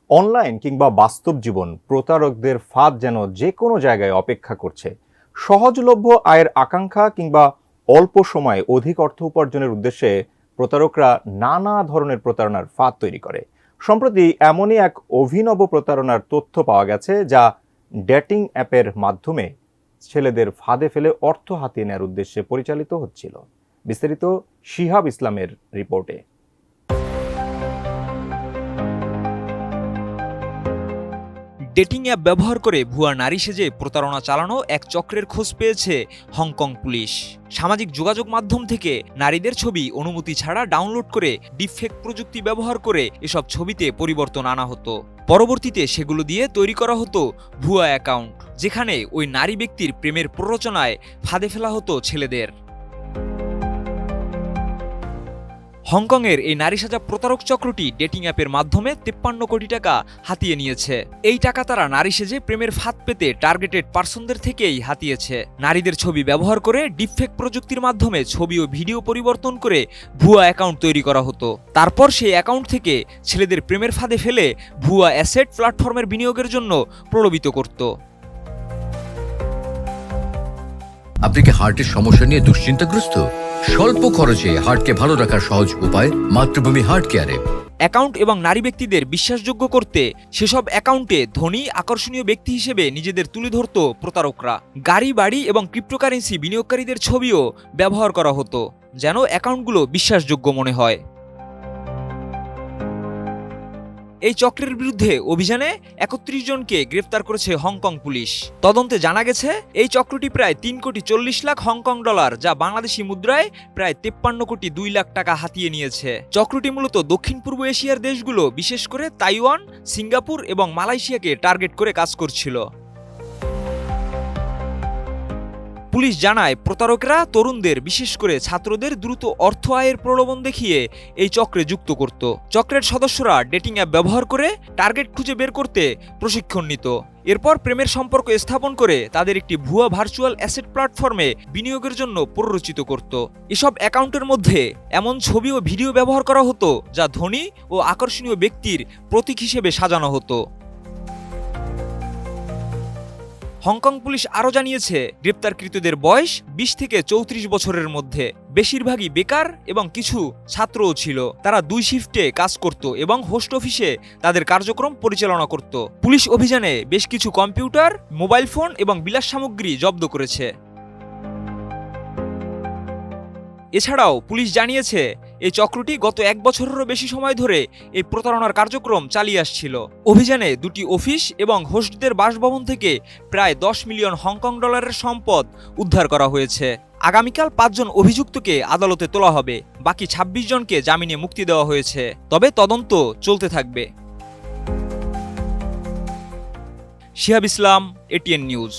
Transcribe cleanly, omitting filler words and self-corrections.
Online কিংবা বাস্তব জীবন প্রতারকদের ফাঁদ যেন যে কোনো জায়গায় অপেক্ষা করছে। সহজলভ্য আয়ের আকাঙ্ক্ষা কিংবা অল্প সময়ে অধিক অর্থ উপার্জনের উদ্দেশ্যে প্রতারকরা নানা ধরনের প্রতারণার ফাঁদ তৈরি করে। সম্প্রতি এমনই এক অভিনব প্রতারণার তথ্য পাওয়া গেছে, যা ডেটিং অ্যাপের মাধ্যমে ছেলেদের ফাঁদে ফেলে অর্থ হাতিয়ে নেওয়ার উদ্দেশ্যে পরিচালিত হচ্ছিল। বিস্তারিত শিহাব ইসলামের রিপোর্টে। ডেটিং অ্যাপ ব্যবহার করে ভুয়া নারী সেজে প্রতারণা চালানো এক চক্রের খোঁজ পেয়েছে হংকং পুলিশ। সামাজিক যোগাযোগ মাধ্যম থেকে নারীদের ছবি অনুমতি ছাড়া ডাউনলোড করে ডিপফেক প্রযুক্তি ব্যবহার করে এসব ছবিতে পরিবর্তন আনা হতো। পরবর্তীতে সেগুলো দিয়ে তৈরি করা হতো ভুয়া অ্যাকাউন্ট, যেখানে ওই নারী ব্যক্তির প্রেমের প্ররোচনায় ফাঁদে ফেলা হতো ছেলেদের। হংকংয়ের এই নারী সাজা প্রতারক চক্রটি ডেটিং অ্যাপের মাধ্যমে 53 কোটি টাকা হাতিয়ে নিয়েছে। এই টাকা তারা নারী সেজে প্রেমের ফাঁদ পেতে টার্গেটেড পার্সনদের থেকেই হাতিয়েছে। নারীদের ছবি ব্যবহার করে ডিপফেক প্রযুক্তির মাধ্যমে ছবি ও ভিডিও পরিবর্তন করে ভুয়া অ্যাকাউন্ট তৈরি করা হতো। তারপর সেই অ্যাকাউন্ট থেকে ছেলেদের প্রেমের ফাঁদে ফেলে ভুয়া অ্যাসেট প্ল্যাটফর্মের বিনিয়োগের জন্য প্রলোভিত করত। আপনি কি হার্টের সমস্যা নিয়ে দুশ্চিন্তাগ্রস্ত? স্বল্প খরচে হার্টকে ভালো রাখার সহজ উপায় মাতৃভূমি হার্ট কেয়ারে। অ্যাকাউন্ট এবং নারী ব্যক্তিদের বিশ্বাসযোগ্য করতে সেসব অ্যাকাউন্টে ধনী আকর্ষণীয় ব্যক্তি হিসেবে নিজেদের তুলে ধরত প্রতারকরা। গাড়ি, বাড়ি এবং ক্রিপ্টোকারেন্সি বিনিয়োগকারীদের ছবিও ব্যবহার করা হতো, যেন অ্যাকাউন্টগুলো বিশ্বাসযোগ্য মনে হয়। এই চক্রের বিরুদ্ধে অভিযানে 31 জনকে গ্রেফতার করেছে হংকং পুলিশ। তদন্তে জানা গেছে, এই চক্রটি প্রায় 3,40,00,000 হংকং ডলার, যা বাংলাদেশি মুদ্রায় প্রায় 53,02,00,000 টাকা হাতিয়ে নিয়েছে। চক্রটি মূলত দক্ষিণ পূর্ব এশিয়ার দেশগুলো, বিশেষ করে তাইওয়ান, সিঙ্গাপুর এবং মালয়েশিয়াকে টার্গেট করে কাজ করছিল। পুলিশ জানায়, প্রতারকরা তরুণদের, বিশেষ করে ছাত্রদের দ্রুত অর্থ আয়ের প্রলোভন দেখিয়ে এই চক্রে যুক্ত করত। চক্রের সদস্যরা ডেটিং অ্যাপ ব্যবহার করে টার্গেট খুঁজে বের করতে প্রশিক্ষণ নিত। এরপর প্রেমের সম্পর্ক স্থাপন করে তাদের একটি ভুয়া ভার্চুয়াল অ্যাসেট প্ল্যাটফর্মে বিনিয়োগের জন্য প্ররোচিত করত। এসব অ্যাকাউন্টের মধ্যে এমন ছবি ও ভিডিও ব্যবহার করা হতো, যা ধনী ও আকর্ষণীয় ব্যক্তির প্রতীক হিসেবে সাজানো হতো। হংকং পুলিশ আরও জানিয়েছে, গ্রেপ্তারকৃতদের বয়স 20 থেকে 34 বছরের মধ্যে। বেশিরভাগই বেকার এবং কিছু ছাত্রও ছিল। তারা 2 শিফটে কাজ করত এবং হোস্ট অফিসে তাদের কার্যক্রম পরিচালনা করত। পুলিশ অভিযানে বেশ কিছু কম্পিউটার, মোবাইল ফোন এবং বিলাস সামগ্রী জব্দ করেছে। এছাড়াও পুলিশ জানিয়েছে, এই চক্রটি গত 1 বছরেরও বেশি সময় ধরে এই প্রতারণার কার্যক্রম চালিয়ে আসছিল। অভিযানে 2টি অফিস এবং হোস্টদের বাসভবন থেকে প্রায় 10 মিলিয়ন হংকং ডলারের সম্পদ উদ্ধার করা হয়েছে। আগামীকাল 5 জন অভিযুক্তকে আদালতে তোলা হবে। বাকি 26 জনকে জামিনে মুক্তি দেওয়া হয়েছে। তবে তদন্ত চলতে থাকবে। শিহাব ইসলাম, এটিএন নিউজ।